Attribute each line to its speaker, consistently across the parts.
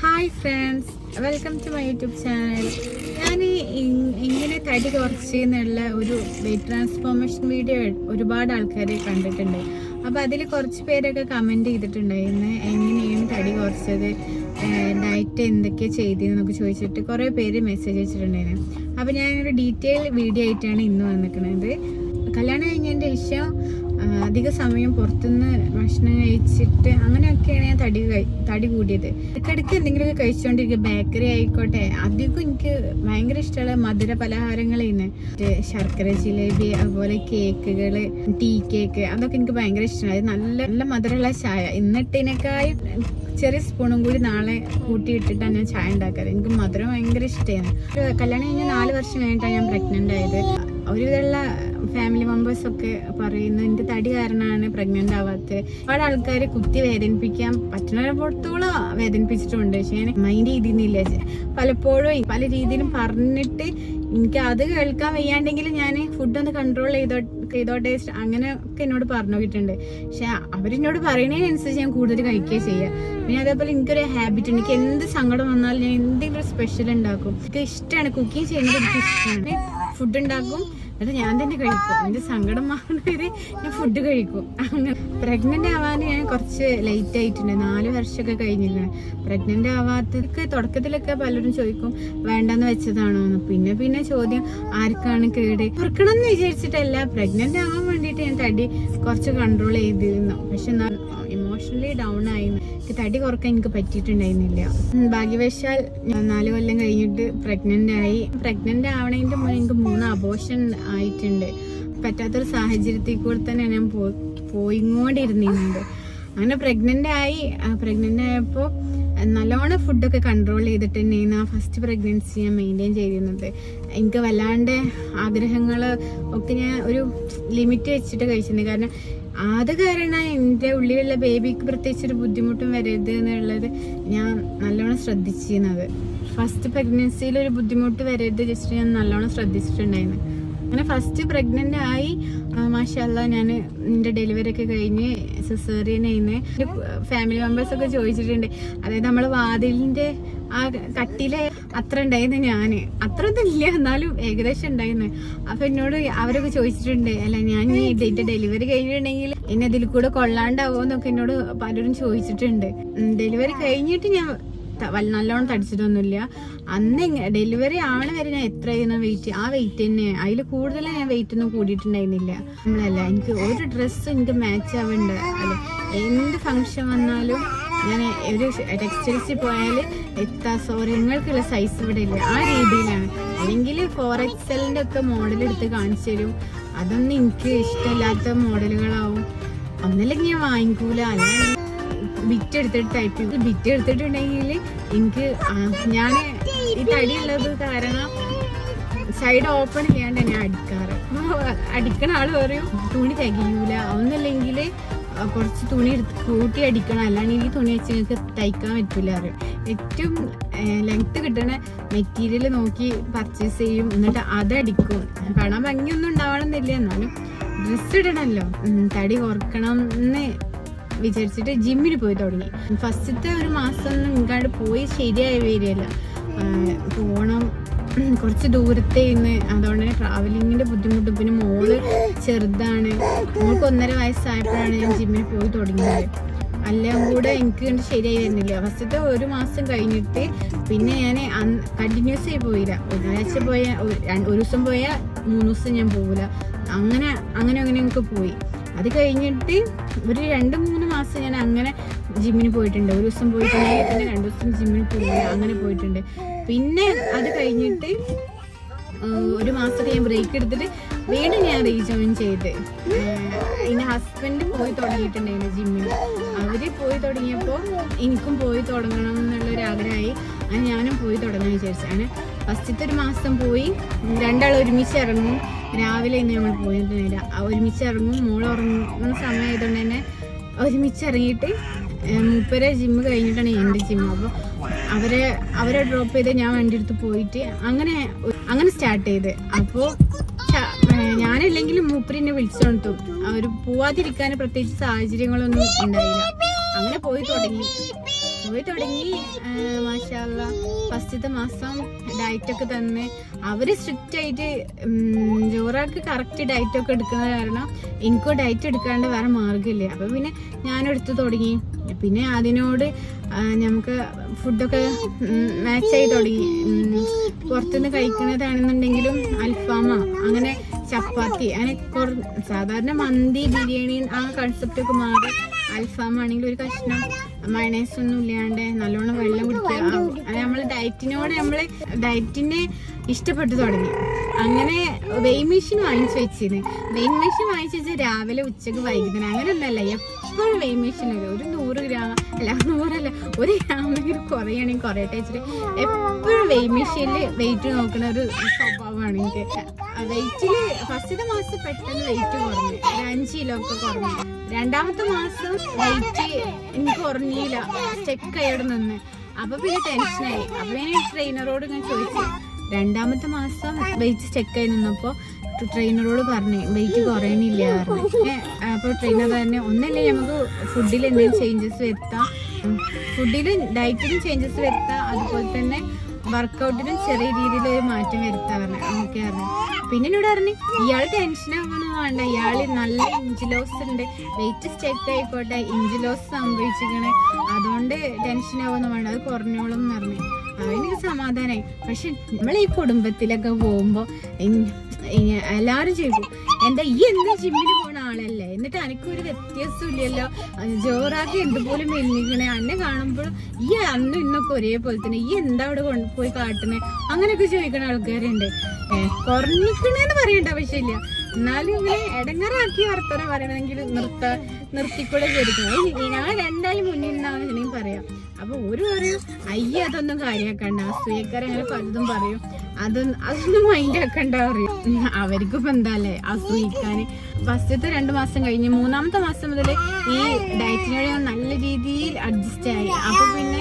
Speaker 1: Hi friends, welcome to my YouTube channel. ഞാൻ ഇങ്ങനെ തടി കുറച്ചെന്നുള്ള ഒരു വെയിറ്റ് ട്രാൻസ്ഫോർമേഷൻ വീഡിയോ ഒരുപാട് ആൾക്കാർ കണ്ടിട്ടുണ്ട്. അപ്പോൾ അതിൽ കുറച്ച് പേരൊക്കെ കമൻറ്റ് ചെയ്തിട്ടുണ്ടായിരുന്നു എങ്ങനെയാണ് തടി കുറച്ചത്, ഡയറ്റ് എന്തൊക്കെ ചെയ്തതെന്നൊക്കെ ചോദിച്ചിട്ട് കുറേ പേര് മെസ്സേജ് വെച്ചിട്ടുണ്ടായിരുന്നു. അപ്പോൾ ഞാനൊരു ഡീറ്റെയിൽ വീഡിയോ ആയിട്ടാണ് ഇന്ന് വന്നിരിക്കുന്നത്. കല്യാണം കഴിഞ്ഞതിൻ്റെ ശേഷം അധിക സമയം പുറത്തുനിന്ന് ഭക്ഷണം കഴിച്ചിട്ട് അങ്ങനെയൊക്കെയാണ് ഞാൻ തടി കൂടിയത്. ഇടയ്ക്കിടയ്ക്ക് എന്തെങ്കിലുമൊക്കെ കഴിച്ചുകൊണ്ടിരിക്കുക, ബേക്കറി ആയിക്കോട്ടെ. അധികം എനിക്ക് ഭയങ്കര ഇഷ്ടമുള്ള മധുര പലഹാരങ്ങളായിരുന്നു. ശർക്കര ജിലേബി, അതുപോലെ കേക്കുകൾ, ടീ കേക്ക്, അതൊക്കെ എനിക്ക് ഭയങ്കര ഇഷ്ടമാണ്. നല്ല നല്ല മധുരമുള്ള ചായ, ഇന്നിട്ടതിനേക്കാളും ചെറിയ സ്പൂണും കൂടി നാളെ കൂട്ടിയിട്ടിട്ടാണ് ഞാൻ ചായ ഉണ്ടാക്കാറ്. എനിക്ക് മധുരം ഭയങ്കര ഇഷ്ടമാണ്. കല്യാണം കഴിഞ്ഞ് 4 വർഷം കഴിഞ്ഞിട്ടാണ് ഞാൻ പ്രഗ്നൻ്റ് ആയത്. ഒരുവിധമുള്ള ഫാമിലി മെമ്പേഴ്സൊക്കെ പറയുന്നു എൻ്റെ തടി കാരണമാണ് പ്രഗ്നൻ്റ് ആവാത്തത്. ഒരുപാട് ആൾക്കാർ കുത്തി വേദനിപ്പിക്കാൻ പറ്റുന്നിടത്തോളം വേദനിപ്പിച്ചിട്ടുണ്ട്. പക്ഷേ ഞാൻ മൈൻഡ് ചെയ്തിരുന്നില്ല. പലപ്പോഴും പല രീതിയിലും പറഞ്ഞിട്ട് എനിക്ക് അത് കേൾക്കാൻ വയ്യാണ്ടെങ്കിൽ ഞാൻ ഫുഡൊന്ന് കൺട്രോൾ ചെയ്തോട്ടെ അങ്ങനെയൊക്കെ എന്നോട് പറഞ്ഞു നോക്കിയിട്ടുണ്ട്. പക്ഷെ അവരെന്നോട് പറയുന്നതിനനുസരിച്ച് ഞാൻ കൂടുതൽ കഴിക്കുക ചെയ്യുക. പിന്നെ അതേപോലെ എനിക്കൊരു ഹാബിറ്റ് ഉണ്ട്. എനിക്ക് എന്ത് സങ്കടം വന്നാലും ഞാൻ എന്തെങ്കിലും സ്പെഷ്യൽ ഉണ്ടാക്കും. എനിക്ക് ഇഷ്ടമാണ് കുക്കിംഗ് ചെയ്യുന്നത്, എനിക്ക് ഇഷ്ടമാണ്. ഫുഡ് ഉണ്ടാക്കും, അത് ഞാൻ തന്നെ കഴിക്കും. എൻ്റെ സങ്കടം മാറുന്നവരെ ഞാൻ ഫുഡ് കഴിക്കും. അങ്ങനെ പ്രഗ്നൻ്റ് ആവാൻ ഞാൻ കുറച്ച് ലേറ്റ് ആയിട്ടുണ്ട്. 4 വർഷമൊക്കെ കഴിഞ്ഞിരിക്കണം. പ്രഗ്നൻ്റ് ആവാത്തതൊക്കെ തുടക്കത്തിലൊക്കെ പലരും ചോദിക്കും വേണ്ടെന്ന് വെച്ചതാണോന്ന്. പിന്നെ ചോദ്യം ആർക്കാണ് കേട്, ഓർക്കണം എന്ന് വിചാരിച്ചിട്ടല്ല, പ്രഗ്നൻ്റ് ആവാൻ വേണ്ടിയിട്ട് ഞാൻ തടി കുറച്ച് കൺട്രോൾ ചെയ്തിരുന്നു. പക്ഷെ ഇമോഷണലി ഡൗൺ ആയിരുന്നു. എനിക്ക് തടി കുറക്കാൻ എനിക്ക് പറ്റിയിട്ടുണ്ടായിരുന്നില്ല. ഭാഗ്യവശാൽ 4 കൊല്ലം കഴിഞ്ഞിട്ട് പ്രഗ്നൻ്റ് ആവണതിൻ്റെ മുന്നേ എനിക്ക് 3 അബോർഷൻ ആയിട്ടുണ്ട്. പറ്റാത്തൊരു സാഹചര്യത്തിൽ കൂടെ തന്നെ ഞാൻ പോയിക്കൊണ്ടിരുന്നുണ്ട്. അങ്ങനെ പ്രഗ്നൻ്റ് ആയപ്പോൾ നല്ലോണം ഫുഡൊക്കെ കൺട്രോൾ ചെയ്തിട്ട് തന്നെയാണ് ആ ഫസ്റ്റ് പ്രഗ്നൻസി ഞാൻ മെയിൻറ്റെയിൻ ചെയ്തിരുന്നത്. എനിക്ക് വല്ലാണ്ട് ആഗ്രഹങ്ങൾ ഒക്കെ ഞാൻ ഒരു ലിമിറ്റ് വെച്ചിട്ട് കഴിച്ചിട്ടുണ്ട്. കാരണം അത് കാരണം എൻ്റെ ഉള്ളിലുള്ള ബേബിക്ക് പ്രത്യേകിച്ചൊരു ബുദ്ധിമുട്ടും വരരുത് എന്നുള്ളത് ഞാൻ നല്ലോണം ശ്രദ്ധിച്ചിരുന്നത്. ഫസ്റ്റ് പ്രഗ്നൻസിയിൽ ഒരു ബുദ്ധിമുട്ട് വരരുത് ജസ്റ്റ് ഞാൻ നല്ലോണം ശ്രദ്ധിച്ചിട്ടുണ്ടായിരുന്നു. അങ്ങനെ ഫസ്റ്റ് പ്രഗ്നൻ്റ് ആയി മാഷാഅല്ലാഹ് ഞാൻ എൻ്റെ ഡെലിവറി ഒക്കെ കഴിഞ്ഞ് സിസേറിയൻ ആയിരുന്നു. ഫാമിലി മെമ്പേഴ്സൊക്കെ ചോദിച്ചിട്ടുണ്ട്, അതായത് നമ്മൾ വാതിലിൻ്റെ ആ കട്ടിലെ അത്ര ഉണ്ടായിരുന്നു. ഞാൻ അത്ര ഒന്നുമില്ല, എന്നാലും ഏകദേശം ഉണ്ടായിരുന്നു. അപ്പോൾ എന്നോട് അവരൊക്കെ ചോദിച്ചിട്ടുണ്ട്, അല്ല ഞാൻ എൻ്റെ ഡെലിവറി കഴിഞ്ഞിട്ടുണ്ടെങ്കിൽ എന്നെ അതിൽ കൂടെ കൊള്ളാണ്ടാവോ എന്നൊക്കെ എന്നോട് പലരും ചോദിച്ചിട്ടുണ്ട്. ഡെലിവറി കഴിഞ്ഞിട്ട് ഞാൻ നല്ലോണം തടിച്ചിട്ടൊന്നുമില്ല. അന്ന് ഡെലിവറി ആവണ വരെ ഞാൻ എത്രയായിരുന്നു വെയിറ്റ്, ആ വെയിറ്റ് തന്നെ, അതിൽ കൂടുതൽ ഞാൻ വെയിറ്റ് ഒന്നും കൂടിയിട്ടുണ്ടായിരുന്നില്ല. നമ്മളല്ല, എനിക്ക് ഒരു ഡ്രസ്സും എനിക്ക് മാച്ച് ആവേണ്ട അല്ലെ. എന്ത് ഫംഗ്ഷൻ വന്നാലും ഞാൻ ഒരു ടെക്സ്റ്റൈൽസിൽ പോയാൽ നിങ്ങൾക്കുള്ള സൈസ് ഇവിടെ ഇല്ല, ആ രീതിയിലാണ്. അല്ലെങ്കിൽ 4XL ഒക്കെ മോഡൽ എടുത്ത് കാണിച്ചു തരും. അതൊന്നും എനിക്ക് ഇഷ്ടമില്ലാത്ത മോഡലുകളാവും. ഒന്നല്ലെങ്കിൽ ഞാൻ വാങ്ങിക്കൂല, അല്ലെങ്കിൽ ബിറ്റ് എടുത്തിട്ടുണ്ടെങ്കിൽ എനിക്ക് ഞാൻ ഈ തടിയുള്ളത് കാരണം സൈഡ് ഓപ്പൺ ചെയ്യാണ്ട് ഞാൻ അടിക്കാറ്. അടിക്കണ ആള് പറയും തുണി തികയൂല, ഒന്നല്ലെങ്കിൽ കുറച്ച് തുണി കൂട്ടി അടിക്കണം, അല്ലാണ്ട് ഈ തുണി വെച്ച് നിങ്ങൾക്ക് തയ്ക്കാൻ പറ്റില്ല അറിയും. ഏറ്റവും ലെങ്ത് കിട്ടണ മെറ്റീരിയൽ നോക്കി പർച്ചേസ് ചെയ്യും, എന്നിട്ട് അതടിക്കും. കാണാൻ ഭംഗിയൊന്നും ഉണ്ടാവണമെന്നില്ല, എന്നാലും ഡ്രസ്സ് ഇടണമല്ലോ. തടി കുറക്കണം എന്ന് വിചാരിച്ചിട്ട് ജിമ്മിന് പോയി തുടങ്ങി. ഫസ്റ്റത്തെ ഒരു മാസം ഒന്നും ഇങ്ങാണ്ട് പോയി ശരിയായി വരികയല്ല. പോകണം, കുറച്ച് ദൂരത്തെ ഇന്ന്, അതുകൊണ്ട് തന്നെ ട്രാവലിങ്ങിൻ്റെ ബുദ്ധിമുട്ടും. പിന്നെ മോള് ചെറുതാണ്, മോൾക്ക് 1.5 വയസ്സായപ്പോഴാണ് ഞാൻ ജിമ്മിന് പോയി തുടങ്ങിയത്. എല്ലാം കൂടെ എനിക്ക് ശരിയായി വരുന്നില്ല. ഫസ്റ്റത്തെ ഒരു മാസം കഴിഞ്ഞിട്ട് പിന്നെ ഞാൻ കണ്ടിന്യൂസ് ആയി പോയില്ല. ഒരാഴ്ച പോയാൽ, ഒരു ദിവസം പോയാൽ 3 ദിവസം ഞാൻ പോകില്ല. അങ്ങനെ എനിക്ക് പോയി. അത് കഴിഞ്ഞിട്ട് ഒരു 2-3 മാസം ഞാൻ അങ്ങനെ ജിമ്മിന് പോയിട്ടുണ്ട്. ഒരു ദിവസം പോയിട്ടുണ്ടെങ്കിൽ പിന്നെ 2 ദിവസം ജിമ്മിന് പോയില്ല, അങ്ങനെ പോയിട്ടുണ്ട്. പിന്നെ അത് കഴിഞ്ഞിട്ട് ഒരു മാസത്തെ ഞാൻ ബ്രേക്ക് എടുത്തിട്ട് വീണ്ടും ഞാൻ റീജോയിൻ ചെയ്ത്. എൻ്റെ ഹസ്ബൻഡ് പോയി തുടങ്ങിയിട്ടുണ്ടായിരുന്നു ജിമ്മിൽ. അവർ പോയി തുടങ്ങിയപ്പോൾ എനിക്കും പോയി തുടങ്ങണം എന്നുള്ളൊരാഗ്രഹമായി. അങ്ങനെ ഞാനും പോയി തുടങ്ങാൻ വിചാരിച്ചു. അങ്ങനെ ഫസ്റ്റത്തെ ഒരു മാസം പോയി, 2 ഒരുമിച്ച് ഇറങ്ങും. രാവിലെ ഇന്ന് നമ്മൾ പോയിട്ടുണ്ടായില്ല, ഒരുമിച്ച് ഇറങ്ങും. മോൾ ഉറങ്ങുന്ന സമയമായതുകൊണ്ട് തന്നെ ഒരുമിച്ച് ഇറങ്ങിയിട്ട് മൂപ്പരെ ജിമ്മ് കഴിഞ്ഞിട്ടാണ് എൻ്റെ ജിമ്മ്. അപ്പോൾ അവരെ ഡ്രോപ്പ് ചെയ്ത് ഞാൻ വണ്ടി എടുത്ത് പോയിട്ട് അങ്ങനെ സ്റ്റാർട്ട് ചെയ്ത്. അപ്പോൾ ഞാനില്ലെങ്കിലും മൂപ്പരെന്നെ വിളിച്ചോണ്ടും അവർ പോവാതിരിക്കാൻ പ്രത്യേകിച്ച് സാഹചര്യങ്ങളൊന്നും ഉണ്ടായില്ല. അങ്ങനെ പോയി തുടങ്ങി. പോയി തുടങ്ങി. മാഷാ അല്ലാ ഫസ്റ്റത്തെ മാസം ഡയറ്റൊക്കെ തന്ന് അവര് സ്ട്രിക്റ്റ് ആയിട്ട് ജോറാക്ക് കറക്റ്റ് ഡയറ്റൊക്കെ എടുക്കുന്നത് കാരണം എനിക്കും ഡയറ്റ് എടുക്കാണ്ട് വേറെ മാർഗ്ഗമില്ല. അപ്പൊ പിന്നെ ഞാനെടുത്ത് തുടങ്ങി. പിന്നെ അതിനോട് നമുക്ക് ഫുഡൊക്കെ മാച്ചായി തുടങ്ങി. പുറത്തുനിന്ന് കഴിക്കുന്നതാണെന്നുണ്ടെങ്കിലും അൽഫാമ അങ്ങനെ ചപ്പാത്തി അങ്ങനെ സാധാരണ മന്തി ബിരിയാണി ആ കൺസെപ്റ്റൊക്കെ മാറി അൽഫാം ആണെങ്കിൽ ഒരു കഷ്ണം മയണൈസ് ഒന്നും ഇല്ലാണ്ട് നല്ലോണം വെള്ളം കുടിക്കുക. നമ്മൾ ഡയറ്റിനെ ഇഷ്ടപ്പെട്ടു തുടങ്ങി. അങ്ങനെ വെയിങ് മെഷീൻ വാങ്ങിച്ചു വെച്ചിരുന്നു. വെയിങ് മെഷീൻ വാങ്ങിച്ചു വെച്ചാൽ രാവിലെ ഉച്ചക്ക് വൈകുന്നേരം അങ്ങനെ ഒന്നല്ല, എപ്പോഴും വെയിങ് മെഷീൻ വരും. ഒരു 100 ഗ്രാം അല്ല 100 1 ഗ്രാമെങ്കിലും കുറയുകയാണെങ്കിൽ കുറയട്ടെ വെച്ചിട്ട് എപ്പോഴും വെയിങ് മെഷീനിൽ വെയിറ്റ് നോക്കുന്ന ഒരു സ്വഭാവമാണ് എനിക്ക്. വെയിറ്റില് ഫസ്റ്റത്തെ മാസം പെട്ടെന്ന് വെയിറ്റ് കുറഞ്ഞു, ഒരു 5 കിലോ ഒക്കെ കുറഞ്ഞു. രണ്ടാമത്തെ മാസം വെയിറ്റ് എനിക്ക് കുറഞ്ഞില്ല, സ്റ്റെക്കായിട്ട് നിന്ന്. അപ്പൊ പിന്നെ ടെൻഷനായി. അപ്പൊ ഞാൻ ട്രെയിനറോട് ഇങ്ങനെ ചോദിച്ചു. രണ്ടാമത്തെ മാസം വെയിറ്റ് സ്റ്റെക്കായി നിന്നപ്പോ ട്രെയിനറോട് പറഞ്ഞു വെയിറ്റ് കുറയണില്ല പറഞ്ഞു. അപ്പൊ ട്രെയിനർ തന്നെ ഒന്നല്ലേ നമുക്ക് ഫുഡിൽ എന്തെങ്കിലും ചേഞ്ചസ് വരുത്താം, ഫുഡിലും ഡയറ്റിലും ചേഞ്ചസ് വരുത്താം, അതുപോലെ തന്നെ വർക്കൗട്ടിനും ചെറിയ രീതിയിൽ ഒരു മാറ്റം വരുത്താൻ പറഞ്ഞു. ഓക്കെ പറഞ്ഞു. പിന്നെ എന്നോട് പറഞ്ഞു ഇയാൾ ടെൻഷൻ ആവാനൊന്നും വേണ്ട, ഇയാള് നല്ല ഇഞ്ച് ലോസ് ഉണ്ട്, വെയിറ്റ് സ്റ്റെക്ക് ആയിക്കോട്ടെ, ഇഞ്ച് ലോസ് സംഭവിച്ചിരിക്കണേ, അതുകൊണ്ട് ടെൻഷൻ ആവുമെന്ന് വേണ്ട, അത് കുറഞ്ഞോളും എന്ന് പറഞ്ഞു. എനിക്ക് സമാധാനമായി. പക്ഷെ നമ്മൾ ഈ കുടുംബത്തിലൊക്കെ പോകുമ്പോ എല്ലാരും ചോദിക്കും എന്താ ഈ എന്താ ജിമ്മിന് പോണ ആളല്ലേ, എന്നിട്ട് എനിക്കൊരു വ്യത്യാസം ഇല്ലല്ലോ, ജോറാക്കി എന്തുപോലും മെലിഞ്ഞിക്കണേ, അന്നെ കാണുമ്പോൾ ഈ അന്നും ഇന്നൊക്കെ ഒരേപോലെ തന്നെ, ഈ എന്താ അവിടെ കൊണ്ടുപോയി കാട്ടണേ, അങ്ങനെയൊക്കെ ചോദിക്കണ ആൾക്കാരുണ്ട്. കുറഞ്ഞിക്കണെന്ന് പറയേണ്ട ആവശ്യമില്ല, എന്നാലും ഇങ്ങനെ ഇടങ്ങറാക്കി വർത്തനം പറയണമെങ്കിൽ നിർത്തിക്കൂടെ ചോദിക്കണം. ഞാൻ രണ്ടാളും മുന്നിൽ നിന്നാണ് പറയാം. അപ്പൊ ഒരു പറയും അയ്യ അതൊന്നും കാര്യാക്കണ്ട, അസൂയക്കാരങ്ങനെ പലതും പറയും, അതൊന്നും മൈൻഡ് ആക്കണ്ട പറയും. അവർക്കിപ്പോ എന്താല്ലേ അസൂയിക്കാന്. ഫസ്റ്റത്തെ 2 മാസം കഴിഞ്ഞ് 3-ാമത്തെ മാസം മുതൽ ഈ ഡയറ്റിനോട് നല്ല രീതിയിൽ അഡ്ജസ്റ്റ് ആയി. അപ്പൊ പിന്നെ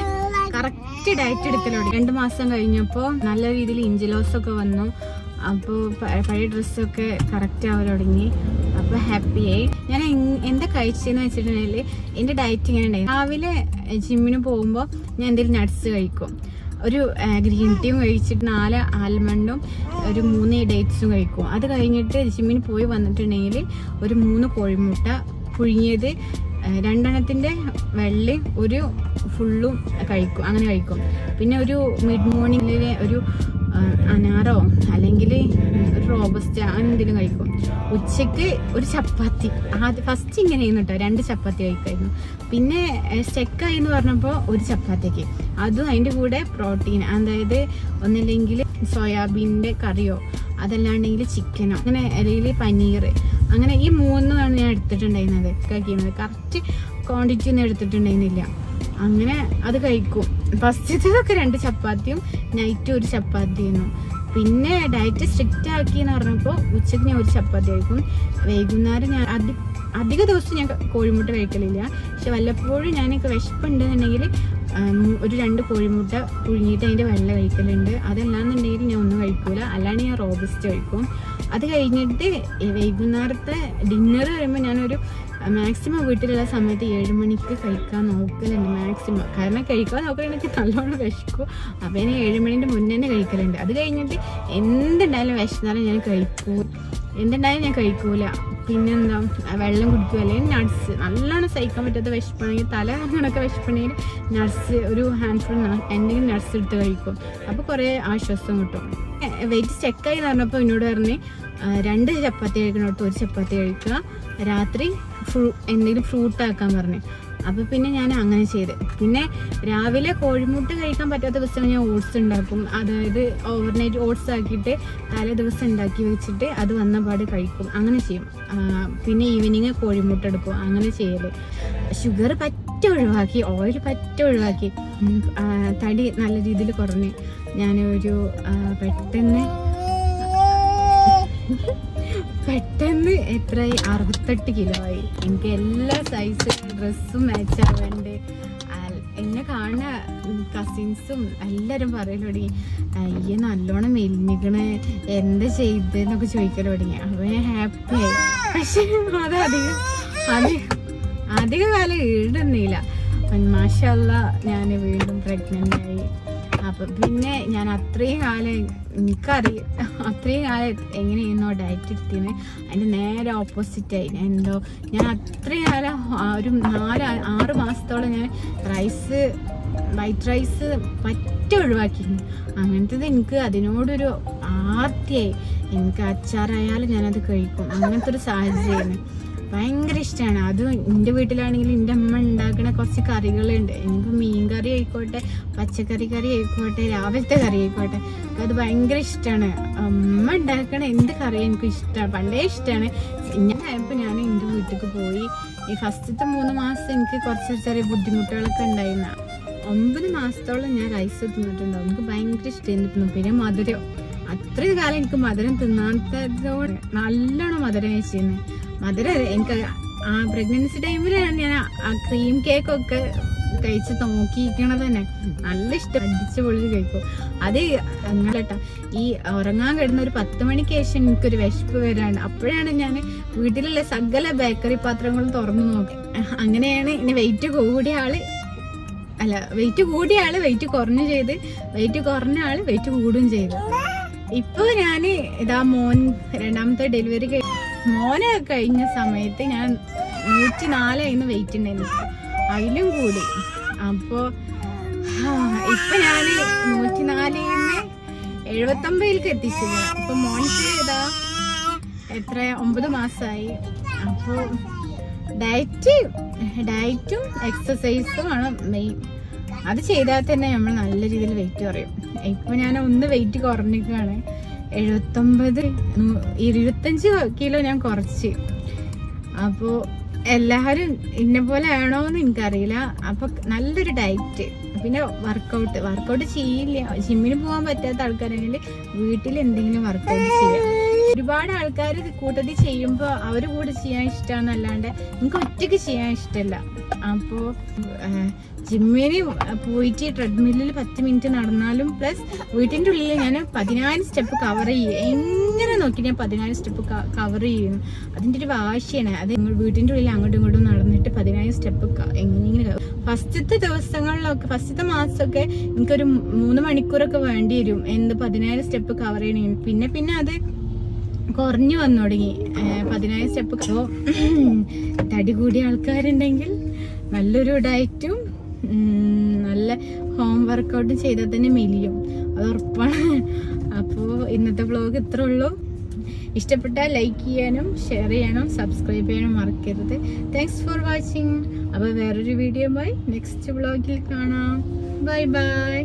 Speaker 1: കറക്റ്റ് ഡയറ്റ് എടുക്കലോടെ 2 മാസം കഴിഞ്ഞപ്പോ നല്ല രീതിയിൽ ഇഞ്ച് ലോസ് ഒക്കെ വന്നു. അപ്പോൾ പഴയ ഡ്രസ്സൊക്കെ കറക്റ്റ് ആവാൻ തുടങ്ങി. അപ്പോൾ ഹാപ്പിയായി. ഞാൻ എന്താ കഴിച്ചതെന്ന് വെച്ചിട്ടുണ്ടെങ്കിൽ എൻ്റെ ഡയറ്റ് ഇങ്ങനെ ഉണ്ടായി. രാവിലെ ജിമ്മിന് പോകുമ്പോൾ ഞാൻ എന്തെങ്കിലും നട്ട്സ് കഴിക്കും, ഒരു ഗ്രീൻ ടീയും കഴിച്ചിട്ട് 4 ആൽമണ്ടും ഒരു 3 ഡേറ്റ്സും കഴിക്കും. അത് കഴിഞ്ഞിട്ട് ജിമ്മിന് പോയി വന്നിട്ടുണ്ടെങ്കിൽ ഒരു 3 കോഴിമുട്ട പുഴുങ്ങിയത് 2 എണ്ണത്തിൻ്റെ വെള്ളയും ഒരു ഫുള്ളും കഴിക്കും, അങ്ങനെ കഴിക്കും. പിന്നെ ഒരു മിഡ് മോർണിംഗിൽ ഒരു അനാറോ അല്ലെങ്കിൽ ഒരു റോബസ്റ്റ അങ്ങനെ എന്തെങ്കിലും കഴിക്കും. ഉച്ചയ്ക്ക് ഒരു ചപ്പാത്തി, ഫസ്റ്റ് ഇങ്ങനെ ചെയ്യുന്നു കേട്ടോ, 2 ചപ്പാത്തി കഴിക്കായിരുന്നു. പിന്നെ സ്റ്റെക്കായി എന്ന് പറഞ്ഞപ്പോൾ ഒരു ചപ്പാത്തിക്ക്, അതും അതിൻ്റെ കൂടെ പ്രോട്ടീൻ, അതായത് ഒന്നില്ലെങ്കിൽ സോയാബീൻ്റെ കറിയോ അതല്ലാണ്ടെങ്കിൽ ചിക്കനോ അങ്ങനെ അല്ലെങ്കിൽ പനീർ, അങ്ങനെ ഈ 3 ഞാൻ എടുത്തിട്ടുണ്ടായിരുന്നത്. കഴിക്കുന്നത് കറക്റ്റ് ക്വാണ്ടിറ്റി ഒന്നും എടുത്തിട്ടുണ്ടായിരുന്നില്ല. അങ്ങനെ അത് കഴിക്കും. ഫസ്റ്റത്തേതൊക്കെ 2 ചപ്പാത്തിയും നൈറ്റ് ഒരു ചപ്പാത്തിയായിരുന്നു. പിന്നെ ഡയറ്റ് സ്ട്രിക്റ്റ് ആക്കി എന്ന് പറഞ്ഞപ്പോൾ ഉച്ചയ്ക്ക് ഞാൻ ഒരു ചപ്പാത്തി കഴിക്കും. വൈകുന്നേരം ഞാൻ അധിക ദിവസം ഞാൻ കോഴിമുട്ട കഴിക്കലില്ല, പക്ഷെ വല്ലപ്പോഴും ഞാനൊക്കെ വിശപ്പുണ്ടെന്നുണ്ടെങ്കിൽ ഒരു 2 കോഴിമുട്ട പുഴുങ്ങിയിട്ട് അതിൻ്റെ വെള്ള കഴിക്കലുണ്ട്. അതല്ലാന്നുണ്ടെങ്കിൽ ഞാൻ ഒന്നും കഴിക്കൂല, അല്ലാണ്ട് ഞാൻ റോബസ്റ്റ് കഴിക്കും. അത് കഴിഞ്ഞിട്ട് വൈകുന്നേരത്തെ ഡിന്നർ വരുമ്പോൾ ഞാനൊരു മാക്സിമം വീട്ടിലുള്ള സമയത്ത് 7 മണിക്ക് കഴിക്കാൻ നോക്കലുണ്ട് മാക്സിമം. കാരണം കഴിക്കാൻ നോക്കലുണ്ടെങ്കിൽ നല്ലോണം വിശക്കും. അപ്പോൾ ഞാൻ 7 മണിൻ്റെ മുന്നേ തന്നെ കഴിക്കലുണ്ട്. അത് കഴിഞ്ഞിട്ട് എന്തുണ്ടായാലും വിശന്നാലും ഞാൻ എന്തുണ്ടായാലും ഞാൻ കഴിക്കൂല. പിന്നെന്താ വെള്ളം കുടിക്കുക, അല്ലെങ്കിൽ നട്ട്സ്. നല്ലോണം സഹിക്കാൻ പറ്റാത്ത വിശപ്പാണെങ്കിൽ തല കണക്കെ വിശപ്പുണ്ടെങ്കിൽ നട്ട്സ് ഒരു ഹാൻഡ്ഫുൾ എന്തെങ്കിലും നട്ട്സ് എടുത്ത് കഴിക്കും. അപ്പോൾ കുറേ ആശ്വാസം കിട്ടും. വെയിറ്റ് ചെക്കായി പറഞ്ഞപ്പോൾ എന്നോട് പറഞ്ഞ് 2 ചപ്പാത്തി കഴിക്കണോടത്ത് 1 ചപ്പാത്തി കഴിക്കുക, രാത്രി എന്തെങ്കിലും ഫ്രൂട്ട് ആക്കാൻ പറഞ്ഞു. അപ്പോൾ പിന്നെ ഞാൻ അങ്ങനെ ചെയ്ത്. പിന്നെ രാവിലെ കോഴിമുട്ട കഴിക്കാൻ പറ്റാത്ത ദിവസം ഞാൻ ഓട്സ് ഉണ്ടാക്കും, അതായത് ഓവർനൈറ്റ് ഓട്സ് ആക്കിയിട്ട് തലേ ദിവസം ഉണ്ടാക്കി വെച്ചിട്ട് അത് വന്ന പാട് കഴിക്കും, അങ്ങനെ ചെയ്യും. പിന്നെ ഈവനിങ് കോഴിമുട്ട എടുക്കും, അങ്ങനെ ചെയ്യല്. ഷുഗർ പറ്റ ഒഴിവാക്കി, ഓയിൽ പറ്റ ഒഴിവാക്കി, തടി നല്ല രീതിയിൽ കുറഞ്ഞ് ഞാനൊരു പെട്ടെന്ന് എത്രയായി 68 കിലോ ആയി. എനിക്ക് എല്ലാ സൈസ് ഡ്രസ്സും മാച്ച് ആവാണ്ട്. എന്നെ കാണുന്ന കസിൻസും എല്ലാവരും പറയൽ തുടങ്ങി അയ്യ നല്ലോണം മെലിഞ്ഞിക്കണേ, എന്താ ചെയ്തെന്നൊക്കെ ചോദിക്കൽ തുടങ്ങി. അപ്പോൾ ഞാൻ ഹാപ്പിയായി. പക്ഷെ അത് അധിക കാലം ഈടുന്നില്ല. അപ്പം മാഷാഅല്ലാ ഞാൻ വീണ്ടും പ്രഗ്നൻ്റ് ആയി. അപ്പം പിന്നെ ഞാൻ അത്രയും കാലം എനിക്കറിയാം അത്രയും കാലം എങ്ങനെയായിരുന്നോ ഡയറ്റ് എടുത്തിന് അതിൻ്റെ നേരെ ഓപ്പോസിറ്റായി. ഞാൻ അത്രയും കാലം ഒരു 4-6 മാസത്തോളം ഞാൻ വൈറ്റ് റൈസ് പറ്റ ഒഴിവാക്കിയിരുന്നു. അങ്ങനത്തത് എനിക്ക് അതിനോടൊരു ആർത്തിയായി. എനിക്ക് അച്ചാറായാലും ഞാനത് കഴിക്കും. അങ്ങനത്തെ ഒരു സാഹചര്യമാണ്. ഭയങ്കര ഇഷ്ടമാണ്. അതും എൻ്റെ വീട്ടിലാണെങ്കിൽ എൻ്റെ അമ്മ ഉണ്ടാക്കുന്ന കുറച്ച് കറികളുണ്ട്. എനിക്ക് മീൻ കറി ആയിക്കോട്ടെ, പച്ചക്കറി കറി ആയിക്കോട്ടെ, രാവിലത്തെ കറി ആയിക്കോട്ടെ, അത് ഭയങ്കര ഇഷ്ടമാണ്. അമ്മ ഉണ്ടാക്കണ എന്ത് കറി എനിക്ക് ഇഷ്ടമാണ്, പണ്ടേ ഇഷ്ടമാണ്. ഞാനായപ്പോൾ ഞാൻ എൻ്റെ വീട്ടിലേക്ക് പോയി. ഈ ഫസ്റ്റത്തെ 3 മാസം എനിക്ക് കുറച്ച് ചെറിയ ബുദ്ധിമുട്ടുകളൊക്കെ ഉണ്ടായിരുന്നു. 9 മാസത്തോളം ഞാൻ റൈസ് തിന്നിട്ടുണ്ടാവും. എനിക്ക് ഭയങ്കര ഇഷ്ടമായിരുന്നു. പിന്നെ മധുരം, അത്രയും കാലം എനിക്ക് മധുരം തിന്നാത്തതോടെ നല്ലോണം മധുരം കഴിച്ചിരുന്നു. മധുരം എനിക്ക് ആ പ്രഗ്നൻസി ടൈമിലാണ് ഞാൻ ആ ക്രീം കേക്കൊക്കെ കഴിച്ച് നോക്കിയിരിക്കണത് തന്നെ. നല്ല ഇഷ്ടം, അടിച്ച് പൊളിച്ച് കഴിക്കും. അത് അങ്ങനെട്ടാ ഈ ഉറങ്ങാൻ കിടന്ന ഒരു 10 മണിക്ക് ശേഷം എനിക്കൊരു വിശപ്പ് വരാണ്. അപ്പോഴാണ് ഞാൻ വീട്ടിലുള്ള സകല ബേക്കറി പാത്രങ്ങളും തുറന്നു നോക്കി. അങ്ങനെയാണ് ഇനി വെയിറ്റ് കൂടിയ ആള് വെയിറ്റ് കുറഞ്ഞു ചെയ്ത്, വെയിറ്റ് കുറഞ്ഞ ആള് വെയിറ്റ് കൂടുകയും ചെയ്തു. ഇപ്പൊ ഞാന് ഇതാ മോൻ 2ാമത്തെ ഡെലിവറി മോനെ കഴിഞ്ഞ സമയത്ത് ഞാൻ 104 വെയിറ്റ് ഉണ്ടായിരുന്നു. അതിലും കൂടി. അപ്പോ ഇപ്പൊ ഞാന് 104 79 എത്തിച്ചില്ല. അപ്പൊ മോനിക്ക് ഇതാ 9 മാസമായി. അപ്പൊ ഡയറ്റും എക്സസൈസും ആണ് മെയിൻ. അത് ചെയ്താൽ തന്നെ നമ്മൾ നല്ല രീതിയിൽ വെയിറ്റ് കുറയും. ഇപ്പൊ ഞാൻ ഒന്ന് വെയിറ്റ് കുറഞ്ഞിരിക്കുകയാണ്. 25 കിലോ ഞാൻ കുറച്ച്. അപ്പോൾ എല്ലാവരും ഇന്ന പോലെ ആണോന്ന് എനിക്കറിയില്ല. അപ്പൊ നല്ലൊരു ഡയറ്റ്, പിന്നെ വർക്കൗട്ട് ചെയ്യില്ല. ജിമ്മിന് പോകാൻ പറ്റാത്ത ആൾക്കാരാണെങ്കിൽ വീട്ടിൽ എന്തെങ്കിലും വർക്കൗട്ട് ചെയ്യാം. ഒരുപാട് ആൾക്കാർ കൂട്ടത്തിൽ ചെയ്യുമ്പോൾ അവർ കൂടെ ചെയ്യാൻ ഇഷ്ടമാണെന്നല്ലാണ്ട് എനിക്ക് ഒറ്റയ്ക്ക് ചെയ്യാൻ ഇഷ്ടമല്ല. അപ്പോൾ ജിമ്മിന് പോയിട്ട് ട്രെഡ്മില്ലിൽ 10 മിനിറ്റ് നടന്നാലും പ്ലസ് വീട്ടിൻ്റെ ഉള്ളിൽ ഞാൻ 10,000 സ്റ്റെപ്പ് കവർ ചെയ്യും. എങ്ങനെ നോക്കി ഞാൻ 10,000 സ്റ്റെപ്പ് കവർ ചെയ്യുന്നു. അതിൻ്റെ ഒരു വാശിയാണ്. അത് വീട്ടിൻ്റെ ഉള്ളിൽ അങ്ങോട്ടും ഇങ്ങോട്ടും നടന്നിട്ട് 10,000 സ്റ്റെപ്പ് എങ്ങനെയെങ്കിലും. ഫസ്റ്റത്തെ മാസമൊക്കെ എനിക്കൊരു 3 മണിക്കൂറൊക്കെ വേണ്ടി വരും 10,000 സ്റ്റെപ്പ് കവർ ചെയ്യണമെങ്കിൽ. പിന്നെ അത് കുറഞ്ഞു വന്നു തുടങ്ങി 10,000 സ്റ്റെപ്പ്. അപ്പോൾ തടി കൂടിയ ആൾക്കാരുണ്ടെങ്കിൽ നല്ലൊരു ഡയറ്റും നല്ല ഹോം വർക്കൗട്ടും ചെയ്താൽ തന്നെ മെലിയും, അത് ഉറപ്പാണ്. അപ്പോൾ ഇന്നത്തെ വ്ലോഗ് ഇത്ര ഉള്ളൂ. ഇഷ്ടപ്പെട്ടാൽ ലൈക്ക് ചെയ്യാനും ഷെയർ ചെയ്യാനും സബ്സ്ക്രൈബ് ചെയ്യാനും മറക്കരുത്. Thanks for watching. അപ്പോൾ വേറൊരു വീഡിയോയുമായി നെക്സ്റ്റ് വ്ലോഗിൽ കാണാം. Bye bye.